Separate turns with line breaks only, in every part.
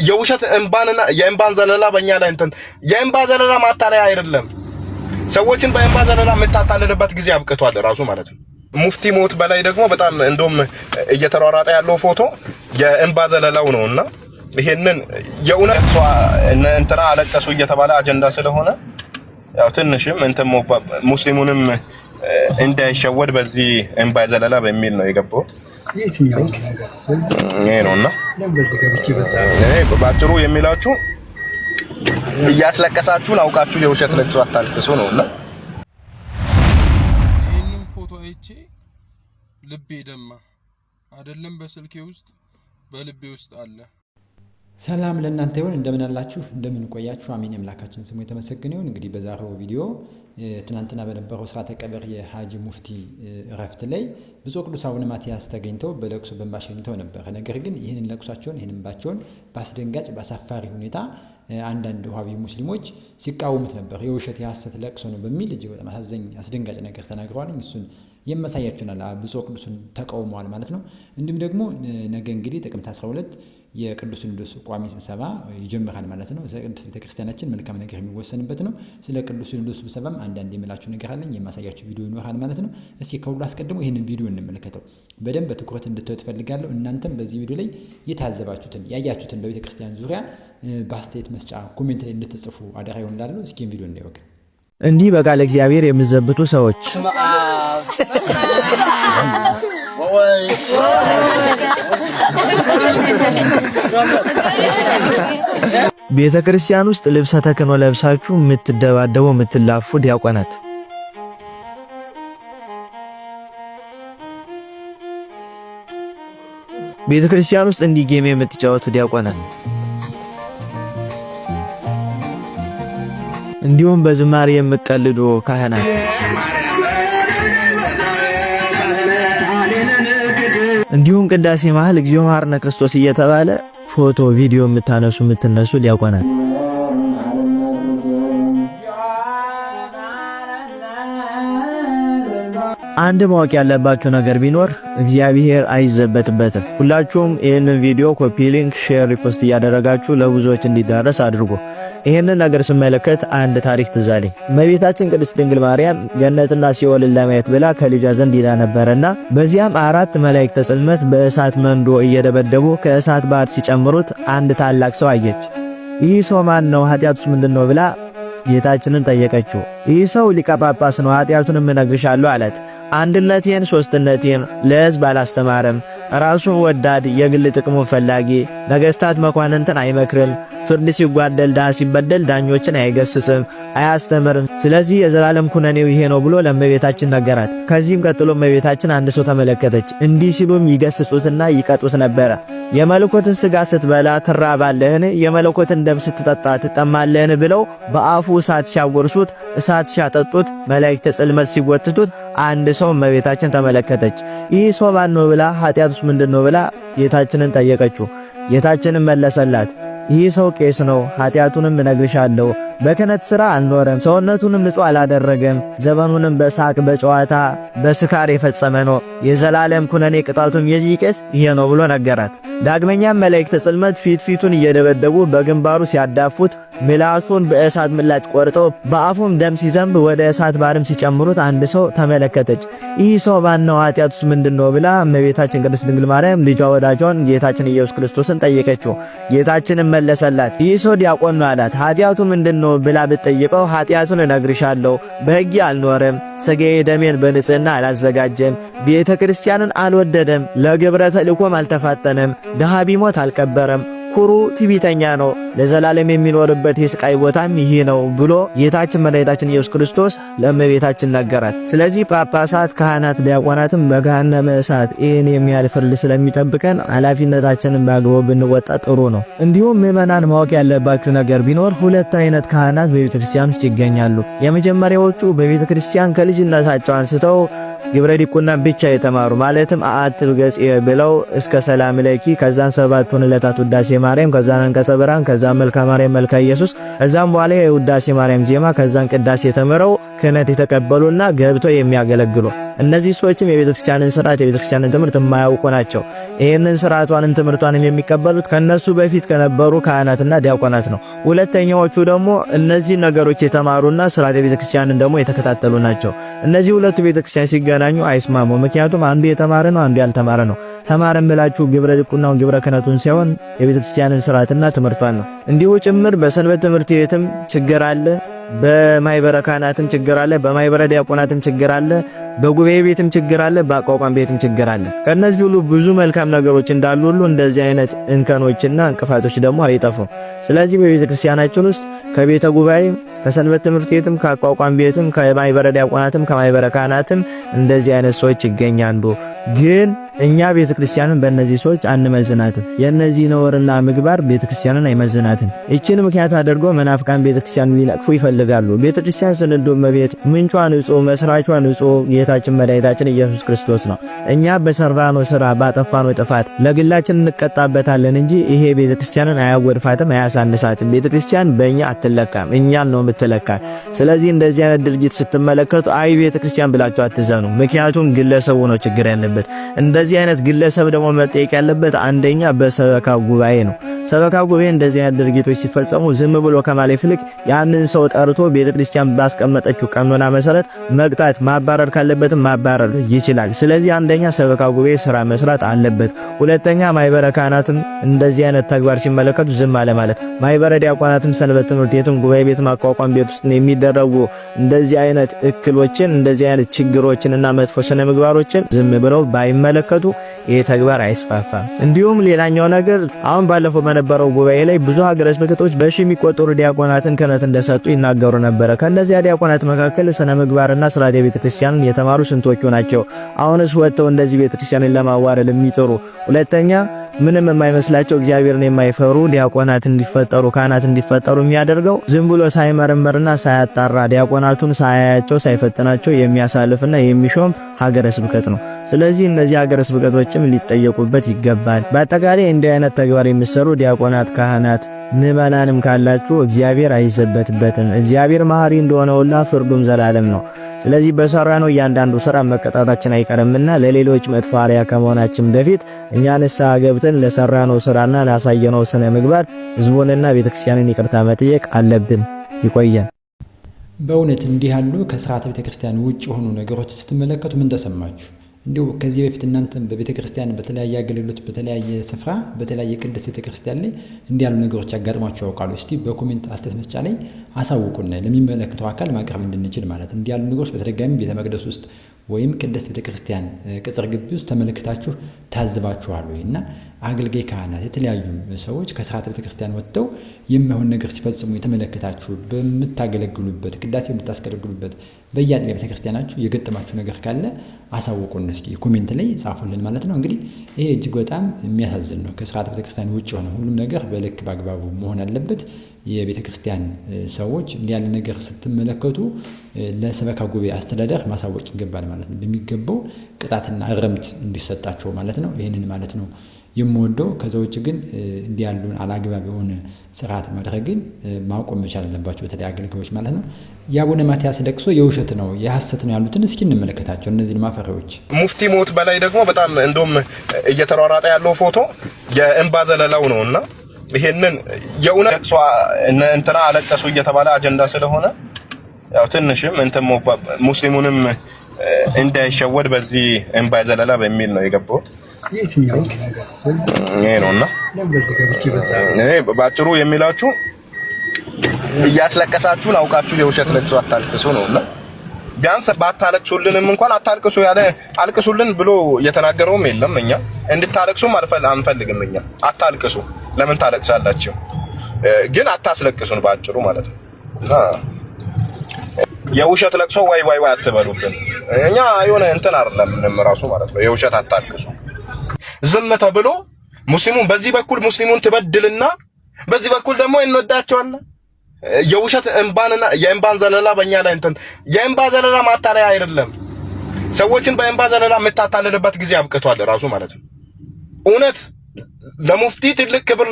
የውሸት እንባንና የእንባን ዘለላ በእኛ ላይ እንትን የእንባ ዘለላ ማታለያ አይደለም። ሰዎችን በእንባ ዘለላ የምታታልልበት ጊዜ አብቅቷል ራሱ ማለት ነው። ሙፍቲ ሞት በላይ ደግሞ በጣም እንደውም እየተሯሯጠ ያለው ፎቶ የእንባ ዘለላው ነውና ይሄንን የኡነት እንትና አለቀሱ እየተባለ አጀንዳ ስለሆነ ያው ትንሽም እንትን ሙስሊሙንም እንዳይሸወድ በዚህ እንባ ዘለላ በሚል ነው የገባው። የትኛው ይሄ ነውና ባጭሩ የሚላችሁ እያስለቀሳችሁን አውቃችሁ የውሸት ለቅሶ አታልቅሱ ነውና
ይሄንን ፎቶ አይቼ ልቤ ደማ አይደለም በስልኬ ውስጥ በልቤ ውስጥ አለ።
ሰላም ለእናንተ ይሁን። እንደምን አላችሁ? እንደምን ቆያችሁ? አሜን። አምላካችን ስሙ የተመሰገነ ይሁን። እንግዲህ በዛሬው ቪዲዮ ትናንትና በነበረው ስርዓተ ቀብር የሐጂ ሙፍቲ እረፍት ላይ ብፁዕ ቅዱስ አቡነ ማትያስ ተገኝተው በለቅሶ በእንባ ሸኝተው ነበር። ነገር ግን ይህንን ለቅሷቸውን ይህንን እንባቸውን በአስደንጋጭ በአሳፋሪ ሁኔታ አንዳንድ ዋሃቢ ሙስሊሞች ሲቃወሙት ነበር። የውሸት የሐሰት ለቅሶ ነው በሚል እጅግ በጣም አስደንጋጭ ነገር ተናግረዋል። እሱን የማሳያችሁናል። ብፁዕ ቅዱስን ተቃውመዋል ማለት ነው። እንዲሁም ደግሞ ነገ እንግዲህ ጥቅምት 12 የቅዱስ ሲኖዶስ ቋሚ ስብሰባ ይጀምራል ማለት ነው። ቅድስት ቤተክርስቲያናችን መልካም ነገር የሚወሰንበት ነው። ስለ ቅዱስ ሲኖዶስ ስብሰባም አንዳንድ የምላችሁ ነገር አለኝ፣ የማሳያችሁ ቪዲዮ ይኖራል ማለት ነው። እስኪ ከሁሉ አስቀድሞ ይህንን ቪዲዮ እንመለከተው። በደንብ በትኩረት እንድታዩት ፈልጋለሁ። እናንተም በዚህ ቪዲዮ ላይ የታዘባችሁትን ያያችሁትን በቤተክርስቲያን ዙሪያ በአስተያየት መስጫ ኮሜንት ላይ እንድትጽፉ አደራ ይሆንላለሁ። እስኪ ቪዲዮ እናየው።
እንዲህ በቃለ እግዚአብሔር የምዘብቱ ሰዎች ቤተ ክርስቲያን ውስጥ ልብሰ ተክህኖ ለብሳችሁ የምትደባደቡ የምትላፉ ዲያቆናት፣ ቤተ ክርስቲያን ውስጥ እንዲህ ጌም የምትጫወቱ ዲያቆናት፣ እንዲሁም በዝማሬ የምትቀልዱ ካህናት፣ እንዲሁም ቅዳሴ መሃል እግዚኦ መሐረነ ክርስቶስ እየተባለ ፎቶ ቪዲዮ የምትነሱ ዲያቆናት፣ አንድ ማወቅ ያለባችሁ ነገር ቢኖር እግዚአብሔር አይዘበትበትም። ሁላችሁም ይህንን ቪዲዮ ኮፒ ሊንክ፣ ሼር፣ ሪፖስት እያደረጋችሁ ለብዙዎች እንዲዳረስ አድርጉ። ይህንን ነገር ስመለከት አንድ ታሪክ ትዝ አለኝ። እመቤታችን ቅድስት ድንግል ማርያም ገነትና ሲኦልን ለማየት ብላ ከልጇ ዘንድ ሄዳ ነበርና በዚያም 4 መላእክተ ጽልመት በእሳት መንዶ እየደበደቡ ከእሳት ባህር ሲጨምሩት አንድ ታላቅ ሰው አየች። ይህ ሰው ማን ነው? ኃጢአቱስ ምንድነው? ብላ ጌታችንን ጠየቀችው። ይህ ሰው ሊቀ ጳጳስ ነው፣ ኃጢአቱንም እነግርሻለሁ አላት። አንድነቴን ሶስትነቴን ለሕዝብ አላስተማረም፣ ራሱን ወዳድ፣ የግል ጥቅሙን ፈላጊ፣ ነገስታት መኳንንትን አይመክርም፣ ፍርድ ሲጓደል ድሃ ሲበደል ዳኞችን አይገስጽም፣ አያስተምርም። ስለዚህ የዘላለም ኩነኔው ይሄ ነው ብሎ ለእመቤታችን ነገራት። ከዚህም ቀጥሎ እመቤታችን አንድ ሰው ተመለከተች። እንዲህ ሲሉም ይገስጹትና ይቀጡት ነበረ። የመለኮትን ሥጋ ስትበላ ትራባለህን? የመለኮትን ደም ስትጠጣ ትጠማለህን? ብለው በአፉ እሳት ሲያወርሱት፣ እሳት ሲያጠጡት፣ መላእክተ ጽልመት ሲጎትቱት አንድ ሰው እመቤታችን ተመለከተች። ይህ ሰው ማን ነው ብላ ኃጢአቱስ ምንድነው ብላ ጌታችንን ጠየቀችው። ጌታችንን መለሰላት። ይህ ሰው ቄስ ነው፣ ኃጢአቱንም እነግርሻለሁ። በክህነት ሥራ አልኖረም፣ ሰውነቱንም ንጹሕ አላደረገም፣ ዘመኑንም በሳቅ በጨዋታ በስካር የፈጸመ ነው። የዘላለም ኩነኔ ቅጣቱም የዚህ ቄስ ይሄ ነው ብሎ ነገራት። ዳግመኛም መላእክተ ጽልመት ፊቱን እየደበደቡ በግንባሩ ሲያዳፉት፣ ምላሱን በእሳት ምላጭ ቆርጠው በአፉም ደም ሲዘንብ ወደ እሳት ባርም ሲጨምሩት አንድ ሰው ተመለከተች። ይህ ሰው ማን ነው? ኃጢአቱስ ምንድነው? ብላ እመቤታችን ቅድስት ድንግል ማርያም ልጇ ወዳጇን ጌታችን ኢየሱስ ክርስቶስን ጠየቀችው። ጌታችንን መለሰላት። ይህ ሰው ዲያቆን ነው አላት። ኃጢአቱ ምንድነው ብላ ብትጠይቀው ኃጢአቱን እነግርሻለሁ፣ በሕግ አልኖረም፣ ሥጋዬ ደሜን በንጽህና አላዘጋጀም፣ ቤተ ክርስቲያንን አልወደደም፣ ለግብረ ተልእኮም አልተፋጠነም፣ ድሃ ቢሞት አልቀበረም፣ ኩሩ ትዕቢተኛ ነው፣ ለዘላለም የሚኖርበት የስቃይ ቦታም ይሄ ነው ብሎ ጌታችን መድኃኒታችን ኢየሱስ ክርስቶስ ለእመቤታችን ነገራት። ስለዚህ ጳጳሳት፣ ካህናት፣ ዲያቆናትም በገሃነመ እሳት ይህን የሚያህል ፍርድ ስለሚጠብቀን ኃላፊነታችንን በአግባቡ ብንወጣ ጥሩ ነው። እንዲሁም ምዕመናን ማወቅ ያለባችሁ ነገር ቢኖር 2 አይነት ካህናት በቤተ ክርስቲያን ውስጥ ይገኛሉ። የመጀመሪያዎቹ በቤተ ክርስቲያን ከልጅነታቸው አንስተው ግብረ ዲቁና ብቻ የተማሩ ማለትም አአትብ ገጽ ብለው እስከ ሰላም ለኪ፣ ከዛን 7ቱን ዕለታት ውዳሴ ማርያም፣ ከዛን አንቀጸ ብርሃን፣ ከዛን መልካ ማርያም መልካ ኢየሱስ፣ ከዛን በኋላ የውዳሴ ማርያም ዜማ፣ ከዛን ቅዳሴ ተምረው ክህነት የተቀበሉና ገብተው የሚያገለግሉ እነዚህ ሰዎችም የቤተክርስቲያንን ስርዓት የቤተክርስቲያንን ትምህርት የማያውቁ ናቸው። ይህንን ስርዓቷንም ትምህርቷንም የሚቀበሉት ከነሱ በፊት ከነበሩ ካህናትና ዲያቆናት ነው። ሁለተኛዎቹ ደግሞ እነዚህ ነገሮች የተማሩና ስርዓት የቤተክርስቲያንን ደግሞ የተከታተሉ ናቸው። እነዚህ ሁለቱ ቤተክርስቲያን ሲገናኙ አይስማሙ። ምክንያቱም አንዱ የተማረ ነው፣ አንዱ ያልተማረ ነው። ተማረን ብላችሁ ግብረ ድቁናውን ግብረ ክህነቱን ሳይሆን የቤተክርስቲያንን ስርዓትና ትምህርቷን ነው። እንዲሁ ጭምር በሰንበት ትምህርት ቤትም ችግር አለ፣ በማይበረ ካህናትም ችግር አለ፣ በማይበረ ዲያቆናትም ችግር አለ፣ በጉባኤ ቤትም ችግር አለ፣ በአቋቋም ቤትም ችግር አለ። ከነዚህ ሁሉ ብዙ መልካም ነገሮች እንዳሉ ሁሉ እንደዚህ አይነት እንከኖችና እንቅፋቶች ደግሞ አይጠፉም። ስለዚህ በቤተክርስቲያናችን ውስጥ ከቤተ ጉባኤም ከሰንበት ትምህርት ቤትም ከአቋቋም ቤትም ከማይበረ ዲያቆናትም ከማይበረ ካህናትም እንደዚህ አይነት ሰዎች ይገኛሉ። ግን እኛ ቤተክርስቲያንን በእነዚህ ሰዎች አንመዝናትም። የእነዚህ ነውርና ምግባር ቤተክርስቲያንን አይመዝናትም። እቺን ምክንያት አድርጎ መናፍቃን ቤተክርስቲያንን ሊነቅፉ ይፈልጋሉ። ቤተክርስቲያን ስንዱ እመቤት ምንጯ ንጹህ፣ መስራቿ ንጹህ ጌታችን መድኃኒታችን ኢየሱስ ክርስቶስ ነው። እኛ በሰራነው ስራ ባጠፋነው ጥፋት ለግላችን እንቀጣበታለን እንጂ ይሄ ቤተክርስቲያንን አያወድፋትም፣ አያሳንሳትም። ቤተክርስቲያን በእኛ አትለካም፣ እኛን ነው የምትለካ። ስለዚህ እንደዚህ አይነት ድርጊት ስትመለከቱ አይ ቤተክርስቲያን ብላችሁ አትዘኑ። ምክንያቱም ግለሰቡ ነው ችግር ያለበት። እንደዚህ አይነት ግለሰብ ደግሞ መጠየቅ ያለበት አንደኛ በሰበካ ጉባኤ ነው። ሰበካ ጉባኤ እንደዚህ አይነት ድርጊቶች ሲፈጸሙ ዝም ብሎ ከማለፍ ይልቅ ያንን ሰው ጠርቶ ቤተክርስቲያን ባስቀመጠችው ቀኖና መሰረት መቅጣት፣ ማባረር ካለበትም ማባረር ይችላል። ስለዚህ አንደኛ ሰበካ ጉባኤ ስራ መስራት አለበት። ሁለተኛ ማይበረ ካህናትም እንደዚህ አይነት ተግባር ሲመለከቱ ዝም አለ ማለት። ማይበረ ዲያቆናትም ሰንበት ትምህርት ቤትም ጉባኤ ቤት ማቋቋም ቤት ውስጥ የሚደረጉ እንደዚህ አይነት እክሎችን እንደዚህ አይነት ችግሮችንና መጥፎ ስነ ምግባሮችን ዝም ብለው ባይመለከቱ ይሄ ተግባር አይስፋፋም። እንዲሁም ሌላኛው ነገር አሁን ባለፈው በነበረው ጉባኤ ላይ ብዙ ሀገረ ስብከቶች በሺ የሚቆጠሩ ዲያቆናትን ክህነት እንደሰጡ ይናገሩ ነበረ። ከነዚያ ዲያቆናት መካከል ስነ ምግባርና ስርዓተ ቤተክርስቲያንን የተማሩ ስንቶቹ ናቸው? አሁንስ ወጥተው እንደዚህ ቤተክርስቲያንን ለማዋረድ የሚጥሩ ሁለተኛ ምንም የማይመስላቸው እግዚአብሔርን የማይፈሩ ዲያቆናት እንዲፈጠሩ ካህናት እንዲፈጠሩ የሚያደርገው ዝም ብሎ ሳይመረመርና ሳያጣራ ዲያቆናቱን ሳያያቸው ሳይፈትናቸው የሚያሳልፍና የሚሾም ሀገረ ስብከት ነው። ስለዚህ እነዚህ ሀገረ ስብከቶችም ሊጠየቁበት ይገባል። በአጠቃላይ እንዲህ አይነት ተግባር የሚሰሩ ዲያቆናት፣ ካህናት፣ ምዕመናንም ካላችሁ እግዚአብሔር አይዘበትበትም። እግዚአብሔር መሐሪ እንደሆነ ሁላ ፍርዱም ዘላለም ነው። ስለዚህ በሰራነው እያንዳንዱ ስራ መቀጣታችን አይቀርምና ለሌሎች መጥፎ አርአያ ከመሆናችን በፊት እኛ ንስሐ ገብተን ለሰራነው ስራና ላሳየነው ስነ ምግባር ህዝቡንና ቤተክርስቲያንን ይቅርታ መጠየቅ አለብን። ይቆየን።
በእውነት እንዲህ ያሉ ከሥርዓተ ቤተክርስቲያን ውጭ የሆኑ ነገሮች ስትመለከቱ ምን ተሰማችሁ? እንዲሁ ከዚህ በፊት እናንተም በቤተክርስቲያን በተለያየ አገልግሎት በተለያየ ስፍራ በተለያየ ቅድስት ቤተክርስቲያን ላይ እንዲህ ያሉ ነገሮች ያጋጥሟችሁ ያውቃሉ? እስቲ በኮሜንት አስተያየት መስጫ ላይ አሳውቁና ለሚመለከተው አካል ማቅረብ እንድንችል ማለት እንዲህ ያሉ ነገሮች በተደጋጋሚ ቤተ መቅደስ ውስጥ ወይም ቅድስት ቤተክርስቲያን ቅጽር ግቢ ውስጥ ተመልክታችሁ ታዝባችኋል ወይ? እና አገልጋይ ካህናት የተለያዩ ሰዎች ከሥርዓተ ቤተክርስቲያን ወጥተው የማይሆን ነገር ሲፈጽሙ የተመለከታችሁ በምታገለግሉበት ቅዳሴ የምታስገለግሉበት በየአጥቢያ ቤተክርስቲያናችሁ የገጠማችሁ ነገር ካለ አሳውቁን፣ እስኪ ኮሜንት ላይ ጻፉልን ማለት ነው። እንግዲህ ይሄ እጅግ በጣም የሚያሳዝን ነው። ከሥርዓተ ቤተክርስቲያን ውጭ ሆነ ሁሉም ነገር በልክ በአግባቡ መሆን አለበት። የቤተክርስቲያን ሰዎች እንዲህ ያለ ነገር ስትመለከቱ ለሰበካ ጉባኤ አስተዳደር ማሳወቅ ይገባል ማለት ነው። በሚገባው ቅጣትና እርምት እንዲሰጣቸው ማለት ነው። ይህንን ማለት ነው የምወደው። ከዛ ውጭ ግን እንዲህ ያሉን አላግባብ የሆነ ስርዓት ማድረግን ማቆም መቻል አለባቸው በተለይ አገልጋዮች ማለት ነው። የአቡነ ማትያስ ለቅሶ የውሸት ነው የሐሰት ነው ያሉትን እስኪ እንመለከታቸው እነዚህን ማፈሪያዎች።
ሙፍቲ ሞት በላይ ደግሞ በጣም እንደውም እየተሯሯጠ ያለው ፎቶ የእንባ ዘለላው ነውና ይሄንን የኡነ ለቅሶ እንትና አለቀሱ እየተባለ አጀንዳ ስለሆነ ያው ትንሽም እንትን ሙስሊሙንም እንዳይሸወድ በዚህ እንባ ዘለላ በሚል ነው የገባው። ይሄ ነውና እኔ ባጭሩ የሚላችሁ እያስለቀሳችሁን አውቃችሁ የውሸት ለቅሶ አታልቅሱ ነውና ቢያንስ ባታለቅሱልንም እንኳን አታልቅሱ ያለ አልቅሱልን ብሎ የተናገረውም የለም። እኛ እንድታለቅሱም አንፈልግም። እኛ አታልቅሱ፣ ለምን ታለቅሳላችሁ? ግን አታስለቅሱን ባጭሩ ማለት ነው። የውሸት ለቅሶ ዋይ ዋይ ዋይ አትበሉብን። እኛ የሆነ እንትን አይደለም ራሱ ማለት ነው። የውሸት አታልቅሱ። ዝም ተብሎ ሙስሊሙን በዚህ በኩል ሙስሊሙን ትበድልና በዚህ በኩል ደግሞ እንወዳቸዋለን። የውሸት እንባንና የእንባን ዘለላ በእኛ ላይ እንትን የእንባ ዘለላ ማታለያ አይደለም። ሰዎችን በእንባ ዘለላ የምታታልልበት ጊዜ አብቅቷል ራሱ ማለት ነው። እውነት ለሙፍቲ ትልቅ ክብር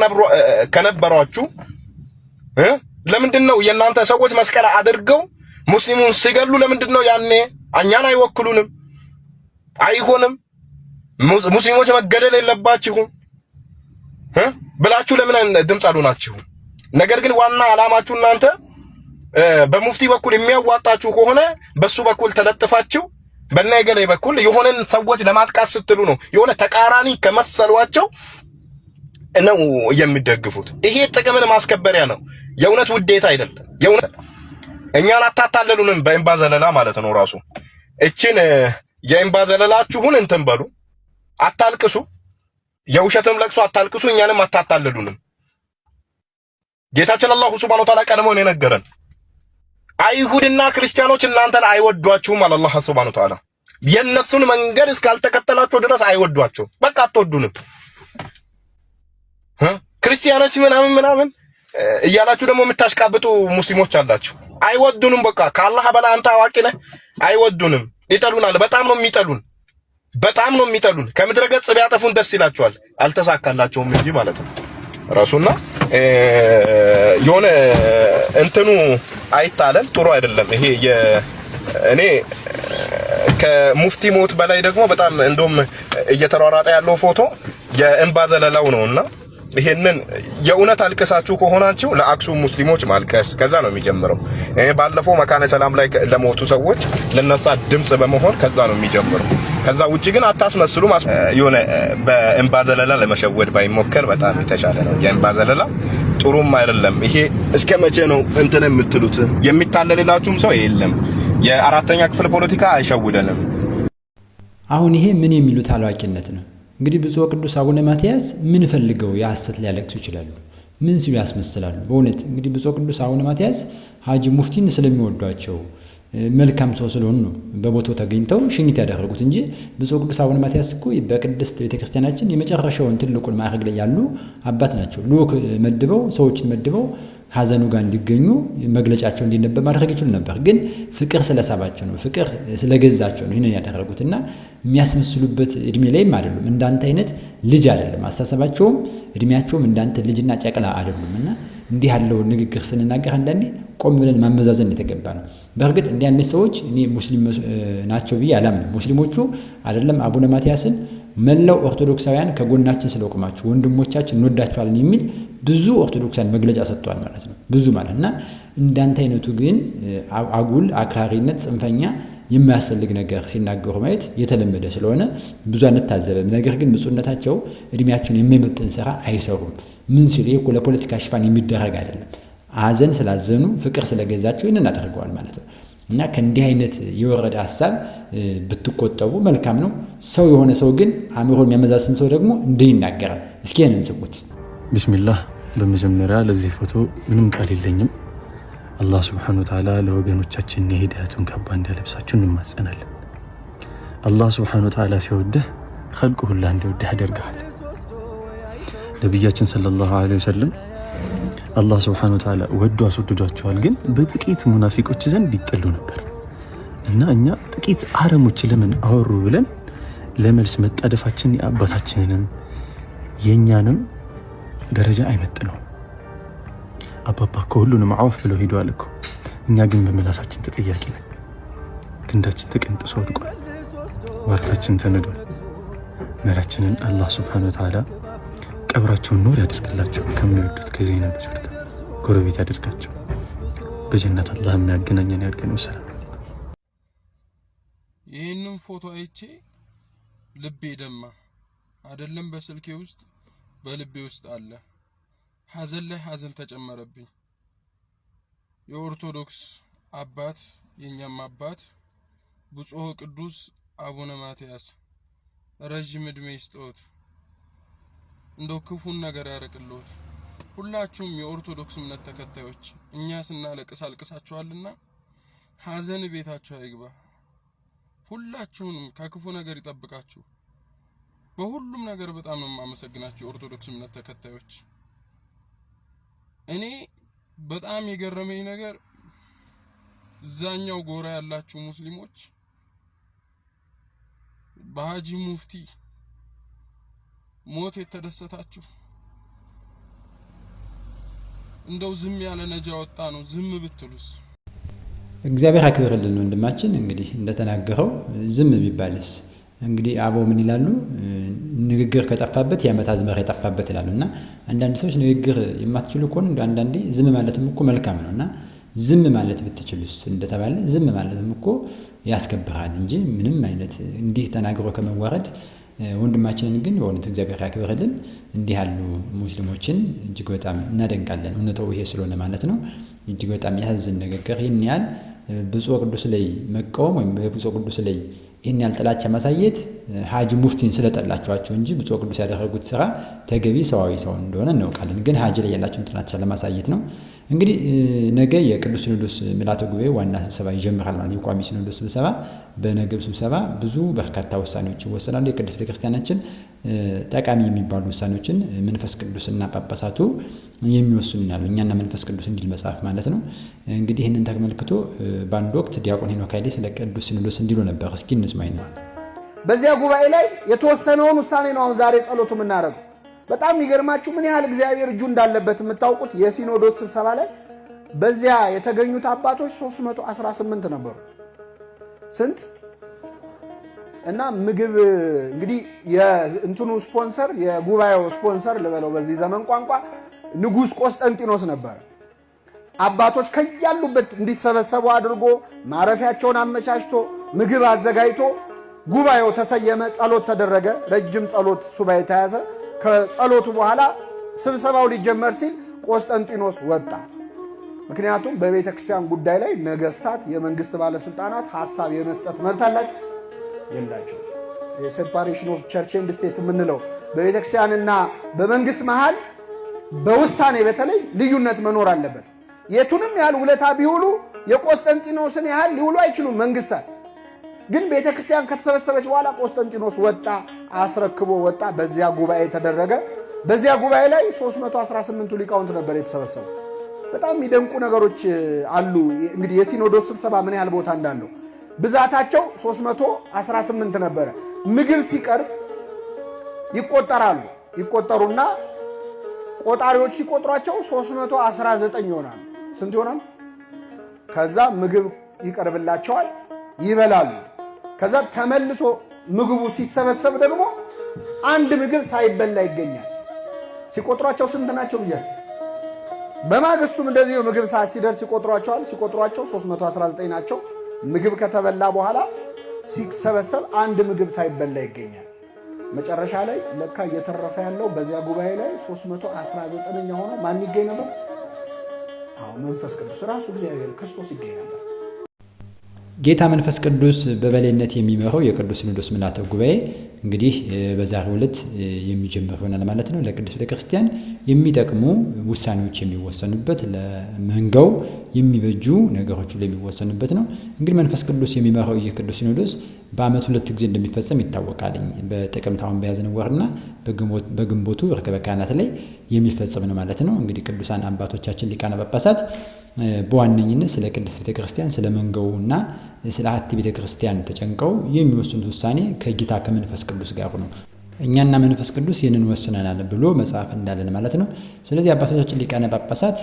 ከነበሯችሁ ለምንድነው የእናንተ ሰዎች መስቀል አድርገው ሙስሊሙን ሲገሉ ለምንድነው ያኔ እኛን አይወክሉንም? አይሆንም ሙስሊሞች መገደል የለባችሁም ብላችሁ ለምን ድምፅ አልሆናችሁ? ነገር ግን ዋና አላማችሁ እናንተ በሙፍቲ በኩል የሚያዋጣችሁ ከሆነ በሱ በኩል ተለጥፋችሁ በናይገሌ በኩል የሆነን ሰዎች ለማጥቃት ስትሉ ነው የሆነ ተቃራኒ ከመሰሏቸው ነው የሚደግፉት። ይሄ ጥቅምን ማስከበሪያ ነው፣ የእውነት ውዴታ አይደለም። የእውነት እኛን አታታለሉንም በእንባ ዘለላ ማለት ነው። ራሱ እቺን የእንባ ዘለላችሁን እንትን በሉ፣ አታልቅሱ፣ የውሸትም ለቅሶ አታልቅሱ፣ እኛንም አታታለሉንም። ጌታችን አላሁ ሱብሓነሁ ወተዓላ ቀድሞ ነው የነገረን። አይሁድና ክርስቲያኖች እናንተን አይወዷችሁም አለ አላህ ሱብሓነሁ ወተዓላ። የነሱን መንገድ እስካልተከተላችሁ ድረስ አይወዷችሁም። በቃ አትወዱንም። ክርስቲያኖች ምናምን እያላችሁ ደግሞ የምታሽቃብጡ ሙስሊሞች አላችሁ። አይወዱንም። በቃ ከአላህ በላይ አንተ አዋቂ ነህ። አይወዱንም፣ ይጠሉናል። በጣም ነው የሚጠሉን፣ በጣም ነው የሚጠሉን። ከምድረ ገጽ ቢያጠፉን ደስ ይላቸዋል፣ አልተሳካላቸውም እንጂ ማለት ነው ራሱና የሆነ እንትኑ አይታለን ጥሩ አይደለም። ይሄ እኔ ከሙፍቲ ሞት በላይ ደግሞ በጣም እንደውም እየተሯሯጠ ያለው ፎቶ የእንባ ዘለላው ነውና ይሄንን የእውነት አልቀሳችሁ ከሆናችሁ ለአክሱም ሙስሊሞች ማልቀስ ከዛ ነው የሚጀምረው። ባለፈው መካነ ሰላም ላይ ለሞቱ ሰዎች ለነሳ ድምጽ በመሆን ከዛ ነው የሚጀምረው። ከዛ ውጪ ግን አታስመስሉ። የሆነ በእንባ ዘለላ ለመሸወድ ባይሞከር በጣም የተሻለ ነው። የእንባ ዘለላ ጥሩም አይደለም። ይሄ እስከ መቼ ነው እንትን የምትሉት? የሚታለልላችሁም ሰው የለም። የአራተኛ ክፍል ፖለቲካ አይሸውደንም።
አሁን ይሄ ምን የሚሉት አላዋቂነት ነው? እንግዲህ ብፁዕ ቅዱስ አቡነ ማትያስ ምን ፈልገው የሐሰት ሊያለቅሱ ይችላሉ? ምን ሲሉ ያስመስላሉ? በእውነት እንግዲህ ብፁዕ ቅዱስ አቡነ ማትያስ ሐጂ ሙፍቲን ስለሚወዷቸው መልካም ሰው ስለሆኑ ነው በቦታው ተገኝተው ሽኝት ያደረጉት እንጂ ብፁዕ ቅዱስ አቡነ ማትያስ እኮ በቅድስት ቤተክርስቲያናችን የመጨረሻውን ትልቁን ማዕረግ ላይ ያሉ አባት ናቸው። ልዑክ መድበው ሰዎችን መድበው ሐዘኑ ጋር እንዲገኙ መግለጫቸው እንዲነበብ ማድረግ ይችሉ ነበር። ግን ፍቅር ስለሳባቸው ነው፣ ፍቅር ስለገዛቸው ነው ይሄንን ያደረጉትና የሚያስመስሉበት እድሜ ላይም አይደሉም። እንዳንተ አይነት ልጅ አይደለም አስተሳሰባቸውም፣ እድሜያቸውም እንዳንተ ልጅና ጨቅላ አይደሉምና እንዲህ ያለው ንግግር ስንናገር አንዳንዴ ቆም ብለን ማመዛዘን የተገባ ነው። በእርግጥ እንዲህ አይነት ሰዎች እኔ ሙስሊም ናቸው ብዬ አላምንም። ሙስሊሞቹ አይደለም አቡነ ማትያስን መላው ኦርቶዶክሳውያን ከጎናችን ስለቆማችሁ ወንድሞቻችን እንወዳቸዋለን የሚል ብዙ ኦርቶዶክሳውያን መግለጫ ሰጥቷል ማለት ነው። ብዙ ማለትና እንዳንተ አይነቱ ግን አጉል አክራሪነት፣ ጽንፈኛ የማያስፈልግ ነገር ሲናገሩ ማየት የተለመደ ስለሆነ ብዙ አንታዘበም። ነገር ግን ብፁዕነታቸው እድሜያቸውን የማይመጥን ስራ አይሰሩም። ምን ሲሉ ይሄ ለፖለቲካ ሽፋን የሚደረግ አይደለም። ሐዘን ስላዘኑ ፍቅር ስለገዛቸው ይህንን አድርገዋል ማለት ነው። እና ከእንዲህ አይነት የወረደ ሐሳብ ብትቆጠቡ መልካም ነው። ሰው የሆነ ሰው ግን አእምሮ የሚያመዛዝን ሰው ደግሞ እንዲህ ይናገራል። እስኪ ይህንን ስሙት።
ቢስሚላህ። በመጀመሪያ ለዚህ ፎቶ ምንም ቃል የለኝም። አላህ ሱብሓነሁ ወተዓላ ለወገኖቻችን የሂዳያቱን ካባ እንዲያለብሳችሁ እንማጸናለን። አላህ ሱብሓነሁ ወተዓላ ሲወድህ ኸልቁ ሁላ እንዲወድህ ያደርግሃል። ነቢያችን ሰለላሁ ዐለይሂ ወሰለም አላህ ሱብሓነሁ ወተዓላ ወዶ አስወድዷቸዋል፣ ግን በጥቂት ሙናፊቆች ዘንድ ይጠሉ ነበር እና እኛ ጥቂት አረሞች ለምን አወሩ ብለን ለመልስ መጣደፋችን የአባታችንንም የእኛንም ደረጃ አይመጥነው። አባባ እኮ ሁሉንም አውፍ ብለው ሄደዋል እኮ። እኛ ግን በመላሳችን ተጠያቂ ነን። ክንዳችን ተቀንጥሶ ወድቋል፣ ዋርካችን ተነዷል። መራችንን አላህ ሱብሓነሁ ወተዓላ ቀብራቸውን ኑር ያደርግላቸው፣ ከሚወዱት ከዘይነብ ልጆች ጋር ጎረቤት ያደርጋቸው፣ በጀነት አላህ የሚያገናኘን ያድርገን። ሰላም።
ይህንን ፎቶ አይቼ ልቤ ደማ። አይደለም በስልኬ ውስጥ በልቤ ውስጥ አለ። ሐዘን ላይ ሐዘን ተጨመረብኝ። የኦርቶዶክስ አባት የኛም አባት ብፁዕ ቅዱስ አቡነ ማትያስ ረጅም እድሜ ይስጥዎት፣ እንደው ክፉን ነገር ያርቅልዎት። ሁላችሁም የኦርቶዶክስ እምነት ተከታዮች እኛ ስናለቅስ አልቅሳችኋልና ሐዘን ቤታችሁ አይግባ። ሁላችሁንም ከክፉ ነገር ይጠብቃችሁ። በሁሉም ነገር በጣም ነው የማመሰግናችሁ የኦርቶዶክስ እምነት ተከታዮች። እኔ በጣም የገረመኝ ነገር እዛኛው ጎራ ያላችሁ ሙስሊሞች በሐጂ ሙፍቲ ሞት የተደሰታችሁ እንደው ዝም ያለ ነጃ ወጣ ነው ዝም ብትሉስ?
እግዚአብሔር አክብርልን ወንድማችን። እንግዲህ እንደተናገረው ዝም ቢባልስ እንግዲህ አበው ምን ይላሉ? ንግግር ከጠፋበት የዓመት አዝመራ የጠፋበት ይላሉ። እና አንዳንድ ሰዎች ንግግር የማትችሉ ከሆነ አንዳንዴ ዝም ማለትም እኮ መልካም ነው። እና ዝም ማለት ብትችሉስ እንደተባለ ዝም ማለትም እኮ ያስከብራል እንጂ ምንም አይነት እንዲህ ተናግሮ ከመዋረድ ወንድማችንን ግን በእውነት እግዚአብሔር ያክብርልን። እንዲህ ያሉ ሙስሊሞችን እጅግ በጣም እናደንቃለን። እውነታው ይሄ ስለሆነ ማለት ነው። እጅግ በጣም ያሳዝን ንግግር። ይህን ያህል ብፁዕ ቅዱስ ላይ መቃወም ወይም በብፁዕ ቅዱስ ላይ ይህን ያህል ጥላቻ ማሳየት ሀጂ ሙፍቲን ስለጠላቸዋቸው እንጂ ብፁዕ ቅዱስ ያደረጉት ስራ ተገቢ ሰዋዊ ሰው እንደሆነ እናውቃለን። ግን ሀጂ ላይ ያላቸውን ጥላቻ ለማሳየት ነው። እንግዲህ ነገ የቅዱስ ሲኖዶስ ምልዓተ ጉባኤ ዋና ስብሰባ ይጀምራል ማለት የቋሚ ሲኖዶስ ስብሰባ። በነገው ስብሰባ ብዙ በርካታ ውሳኔዎች ይወሰናሉ። የቅድስት ቤተክርስቲያናችን ጠቃሚ የሚባሉ ውሳኔዎችን መንፈስ ቅዱስና ጳጳሳቱ የሚወስኑናል። እኛና መንፈስ ቅዱስ እንዲል መጽሐፍ ማለት ነው። እንግዲህ ይህንን ተመልክቶ በአንድ ወቅት ዲያቆን ሄኖክ ኃይሌ ስለ ቅዱስ ሲኖዶስ እንዲሉ ነበር። እስኪ እንስማኝ ነው።
በዚያ ጉባኤ ላይ የተወሰነውን ውሳኔ ነው አሁን ዛሬ ጸሎቱ የምናደርገው። በጣም የሚገርማችሁ ምን ያህል እግዚአብሔር እጁ እንዳለበት የምታውቁት የሲኖዶስ ስብሰባ ላይ በዚያ የተገኙት አባቶች 318 ነበሩ። ስንት እና ምግብ እንግዲህ የእንትኑ ስፖንሰር የጉባኤው ስፖንሰር ልበለው በዚህ ዘመን ቋንቋ ንጉሥ ቆስጠንጢኖስ ነበር። አባቶች ከያሉበት እንዲሰበሰቡ አድርጎ ማረፊያቸውን አመቻችቶ ምግብ አዘጋጅቶ ጉባኤው ተሰየመ። ጸሎት ተደረገ። ረጅም ጸሎት ሱባኤ ተያዘ። ከጸሎቱ በኋላ ስብሰባው ሊጀመር ሲል ቆስጠንጢኖስ ወጣ። ምክንያቱም በቤተ ክርስቲያን ጉዳይ ላይ ነገስታት፣ የመንግስት ባለስልጣናት ሐሳብ የመስጠት መብት አላቸው የላቸው። የሴፓሬሽን ኦፍ ቸርች ኤንድ ስቴት የምንለው በቤተ ክርስቲያንና በመንግስት መሃል በውሳኔ በተለይ ልዩነት መኖር አለበት። የቱንም ያህል ውለታ ቢውሉ የቆስጠንጢኖስን ያህል ሊውሉ አይችሉም መንግስታት። ግን ቤተ ክርስቲያን ከተሰበሰበች በኋላ ቆስጠንጢኖስ ወጣ፣ አስረክቦ ወጣ። በዚያ ጉባኤ ተደረገ። በዚያ ጉባኤ ላይ 318ቱ ሊቃውንት ነበር የተሰበሰቡ። በጣም የሚደንቁ ነገሮች አሉ። እንግዲህ የሲኖዶስ ስብሰባ ምን ያህል ቦታ እንዳለው ብዛታቸው 318 ነበረ። ምግብ ሲቀርብ ይቆጠራሉ። ይቆጠሩና ቆጣሪዎች ሲቆጥሯቸው 319 ይሆናሉ። ስንት ይሆናል? ከዛ ምግብ ይቀርብላቸዋል፣ ይበላሉ። ከዛ ተመልሶ ምግቡ ሲሰበሰብ ደግሞ አንድ ምግብ ሳይበላ ይገኛል። ሲቆጥሯቸው ስንት ናቸው ብያለሁ። በማግስቱም እንደዚህ ምግብ ሰዓት ሲደርስ ሲቆጥሯቸዋል። ሲቆጥሯቸው 319 ናቸው። ምግብ ከተበላ በኋላ ሲሰበሰብ አንድ ምግብ ሳይበላ ይገኛል። መጨረሻ ላይ ለካ እየተረፈ ያለው በዚያ ጉባኤ ላይ 319ኛ ሆኖ ማን ይገኝ ነበር? መንፈስ ቅዱስ ራሱ እግዚአብሔር ክርስቶስ ይገኝ ነበር።
ጌታ መንፈስ ቅዱስ በበላይነት የሚመራው የቅዱስ ሲኖዶስ ምልዓተ ጉባኤ እንግዲህ በዛሬው ዕለት የሚጀምር ይሆናል ማለት ነው። ለቅድስት ቤተክርስቲያን የሚጠቅሙ ውሳኔዎች የሚወሰኑበት፣ ለመንጋው የሚበጁ ነገሮች ሁሉ የሚወሰኑበት ነው። እንግዲህ መንፈስ ቅዱስ የሚመራው የቅዱስ ሲኖዶስ በዓመት 2 ጊዜ እንደሚፈጸም ይታወቃል። በጥቅምት አሁን በያዝነው ወርና በግንቦቱ ርክበ ካህናት ላይ የሚፈጸም ነው ማለት ነው። እንግዲህ ቅዱሳን አባቶቻችን ሊቃነ ጳጳሳት በዋነኝነት ስለ ቅድስት ቤተክርስቲያን፣ ስለ መንጋውና ስለ ሀቲ ቤተክርስቲያን ተጨንቀው የሚወስኑት ውሳኔ ከጌታ ከመንፈስ ቅዱስ ጋር ነው። እኛና መንፈስ ቅዱስ ይህንን ወስነናል ብሎ መጽሐፍ እንዳለን ማለት ነው። ስለዚህ አባቶቻችን ሊቃነ ጳጳሳት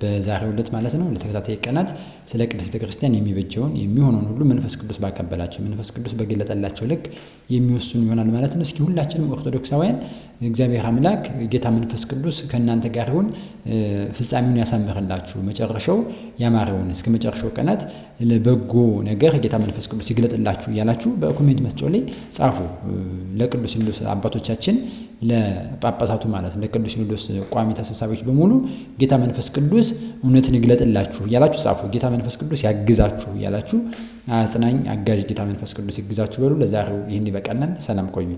በዛሬው ዕለት ማለት ነው ለተከታታይ ቀናት ስለ ቅድስት ቤተክርስቲያን የሚበጀውን የሚሆነውን ሁሉ መንፈስ ቅዱስ ባቀበላቸው፣ መንፈስ ቅዱስ በገለጠላቸው ልክ የሚወስኑ ይሆናል ማለት ነው። እስኪ ሁላችንም ኦርቶዶክሳውያን እግዚአብሔር አምላክ ጌታ መንፈስ ቅዱስ ከእናንተ ጋር ይሁን፣ ፍጻሜውን ያሳምርላችሁ፣ መጨረሻው ያማረውን እስከ መጨረሻው ቀናት ለበጎ ነገር ጌታ መንፈስ ቅዱስ ይግለጥላችሁ እያላችሁ በኮሜንት መስጫው ላይ ጻፉ። ለቅዱስ ሲኖዶስ አባቶቻችን፣ ለጳጳሳቱ ማለት ነው፣ ለቅዱስ ሲኖዶስ ቋሚ ተሰብሳቢዎች በሙሉ ጌታ መንፈስ ቅዱስ እውነትን ይግለጥላችሁ እያላችሁ ጻፉ። ጌታ መንፈስ ቅዱስ ያግዛችሁ እያላችሁ አጽናኝ አጋዥ ጌታ መንፈስ ቅዱስ ይግዛችሁ በሉ። ለዛሬው ይህን ይበቃናል። ሰላም ቆዩ።